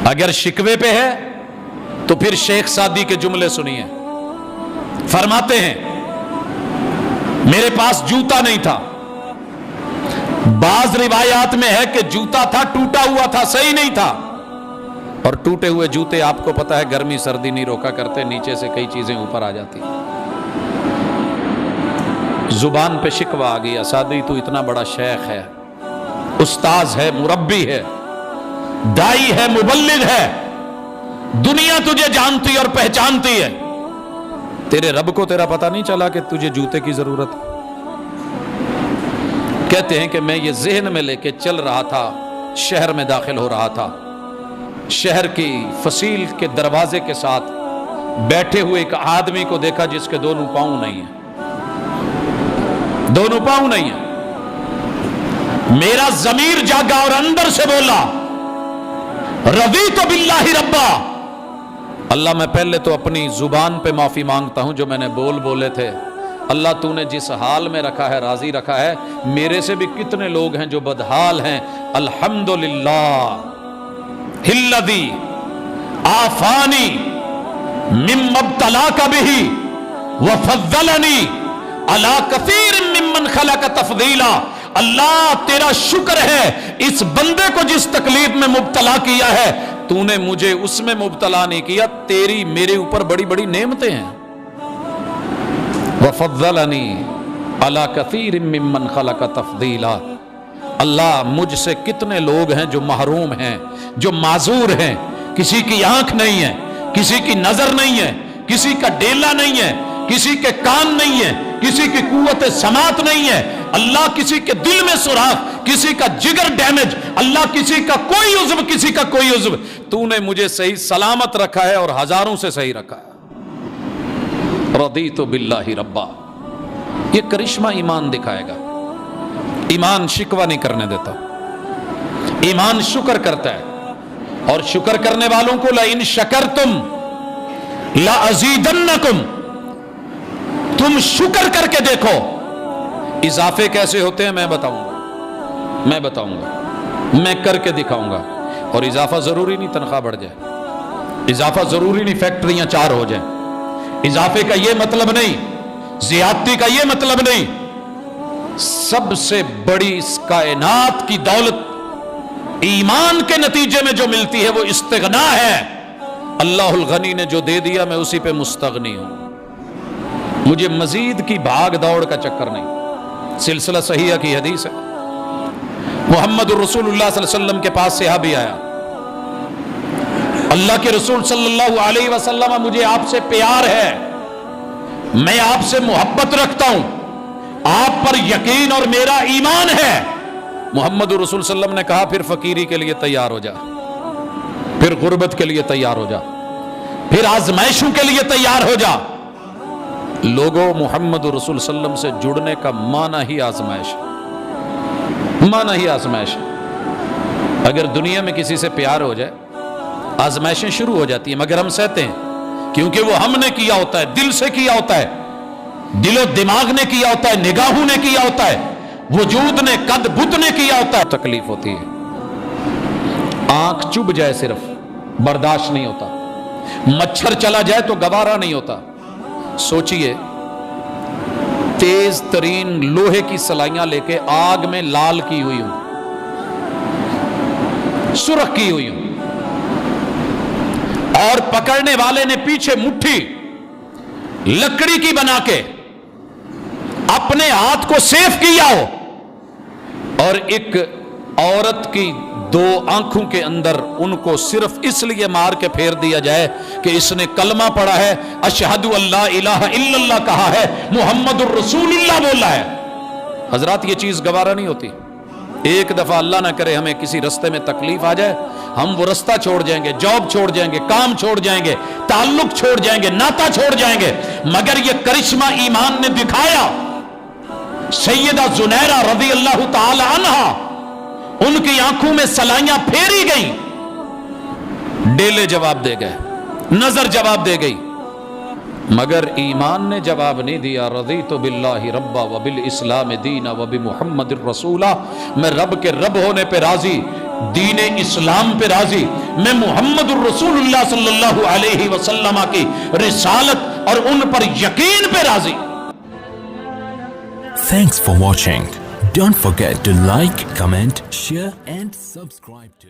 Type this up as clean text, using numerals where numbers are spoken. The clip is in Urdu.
اگر شکوے پہ ہے تو پھر شیخ سعدی کے جملے سنیے، فرماتے ہیں میرے پاس جوتا نہیں تھا، بعض روایات میں ہے کہ جوتا تھا ٹوٹا ہوا تھا، صحیح نہیں تھا، اور ٹوٹے ہوئے جوتے آپ کو پتا ہے گرمی سردی نہیں روکا کرتے، نیچے سے کئی چیزیں اوپر آ جاتی، زبان پہ شکوہ آ گیا، سعدی تو اتنا بڑا شیخ ہے، استاذ ہے، مربی ہے، دائی ہے، مبلغ ہے، دنیا تجھے جانتی اور پہچانتی ہے، تیرے رب کو تیرا پتہ نہیں چلا کہ تجھے جوتے کی ضرورت ہے؟ کہتے ہیں کہ میں یہ ذہن میں لے کے چل رہا تھا، شہر میں داخل ہو رہا تھا، شہر کی فصیل کے دروازے کے ساتھ بیٹھے ہوئے ایک آدمی کو دیکھا جس کے دونوں پاؤں نہیں ہیں، دونوں پاؤں نہیں ہیں، میرا ضمیر جاگا اور اندر سے بولا رضیت باللہ ربا، اللہ میں پہلے تو اپنی زبان پہ معافی مانگتا ہوں جو میں نے بولے تھے، اللہ تو نے جس حال میں رکھا ہے راضی رکھا ہے، میرے سے بھی کتنے لوگ ہیں جو بدحال ہیں، الحمدللہ الذی آفانی مما ابتلاک بہ وفضلنی علی کثیر ممن خلق تفضیلا، اللہ تیرا شکر ہے اس بندے کو جس تکلیف میں مبتلا کیا ہے، تو نے مجھے اس میں مبتلا نہیں کیا، تیری میرے اوپر بڑی بڑی نعمتیں ہیں، وفضلنی علی کثیر ممن خلق تفضیلا، اللہ مجھ سے کتنے لوگ ہیں جو محروم ہیں، جو معذور ہیں، کسی کی آنکھ نہیں ہے، کسی کی نظر نہیں ہے، کسی کا ڈیلا نہیں ہے، کسی کے کان نہیں ہے، کسی کی قوت سماعت نہیں ہے، اللہ کسی کے دل میں سوراخ، کسی کا جگر ڈیمیج، اللہ کسی کا کوئی عضو، کسی کا کوئی عضو، تو نے مجھے صحیح سلامت رکھا ہے اور ہزاروں سے صحیح رکھا ہے، رضیت باللہ ربا۔ یہ کرشمہ ایمان دکھائے گا، ایمان شکوہ نہیں کرنے دیتا، ایمان شکر کرتا ہے، اور شکر کرنے والوں کو لئن شکرتم لازیدنکم، تم شکر کر کے دیکھو، اضافے کیسے ہوتے ہیں میں بتاؤں گا، میں کر کے دکھاؤں گا، اور اضافہ ضروری نہیں تنخواہ بڑھ جائے، اضافہ ضروری نہیں فیکٹریاں 4 ہو جائیں، اضافے کا یہ مطلب نہیں، زیادتی کا یہ مطلب نہیں، سب سے بڑی اس کائنات کی دولت ایمان کے نتیجے میں جو ملتی ہے وہ استغنا ہے، اللہ الغنی نے جو دے دیا میں اسی پہ مستغنی ہوں، مجھے مزید کی بھاگ دوڑ کا چکر نہیں۔ سلسلہ صحیحہ کی حدیث ہے، محمد الرسول اللہ صلی اللہ علیہ وسلم کے پاس صحابی آیا، اللہ کے رسول صلی اللہ علیہ وسلم مجھے آپ سے پیار ہے، میں آپ سے محبت رکھتا ہوں، آپ پر یقین اور میرا ایمان ہے۔ محمد الرسول صلی اللہ علیہ وسلم نے کہا پھر فقیری کے لیے تیار ہو جا، پھر غربت کے لیے تیار ہو جا، پھر آزمائشوں کے لیے تیار ہو جا۔ لوگوں محمد الرسول صلی اللہ علیہ وسلم سے جڑنے کا معنی ہی آزمائش ہے، معنی ہی آزمائش ہے۔ اگر دنیا میں کسی سے پیار ہو جائے آزمائشیں شروع ہو جاتی ہیں، مگر ہم سہتے ہیں کیونکہ وہ ہم نے کیا ہوتا ہے، دل سے کیا ہوتا ہے، دل و دماغ نے کیا ہوتا ہے، نگاہوں نے کیا ہوتا ہے، وجود نے قد بت نے کیا ہوتا ہے، تکلیف ہوتی ہے، آنکھ چبھ جائے صرف برداشت نہیں ہوتا، مچھر چلا جائے تو گوارا نہیں ہوتا۔ سوچئے تیز ترین لوہے کی سلائیاں لے کے آگ میں لال کی ہوئی ہوں، سرخ کی ہوئی ہوں، اور پکڑنے والے نے پیچھے مٹھی لکڑی کی بنا کے اپنے ہاتھ کو سیف کیا ہو، اور ایک عورت کی 2 آنکھوں کے اندر ان کو صرف اس لیے مار کے پھیر دیا جائے کہ اس نے کلمہ پڑھا ہے، اشہد اللہ الہ الا اللہ کہا ہے، محمد الرسول اللہ بولا ہے۔ حضرات یہ چیز گوارا نہیں ہوتی۔ ایک دفعہ اللہ نہ کرے ہمیں کسی رستے میں تکلیف آ جائے، ہم وہ رستہ چھوڑ جائیں گے، جاب چھوڑ جائیں گے، کام چھوڑ جائیں گے، تعلق چھوڑ جائیں گے، ناتا چھوڑ جائیں گے، مگر یہ کرشمہ ایمان نے دکھایا۔ سیدہ زنیرہ رضی اللہ تعالی عنہ، ان کی آنکھوں میں سلائیاں پھیری گئیں، ڈیلے جواب دے گئے، نظر جواب دے گئی، مگر ایمان نے جواب نہیں دیا۔ رضیت باللہ ربا وبالاسلام دینا وبمحمد الرسولہ، میں رب کے رب ہونے پہ راضی، دین اسلام پہ راضی، میں محمد الرسول اللہ صلی اللہ علیہ وسلم کی رسالت اور ان پر یقین پہ راضی۔ Thanks for watching. Don't forget to like, comment, share and subscribe to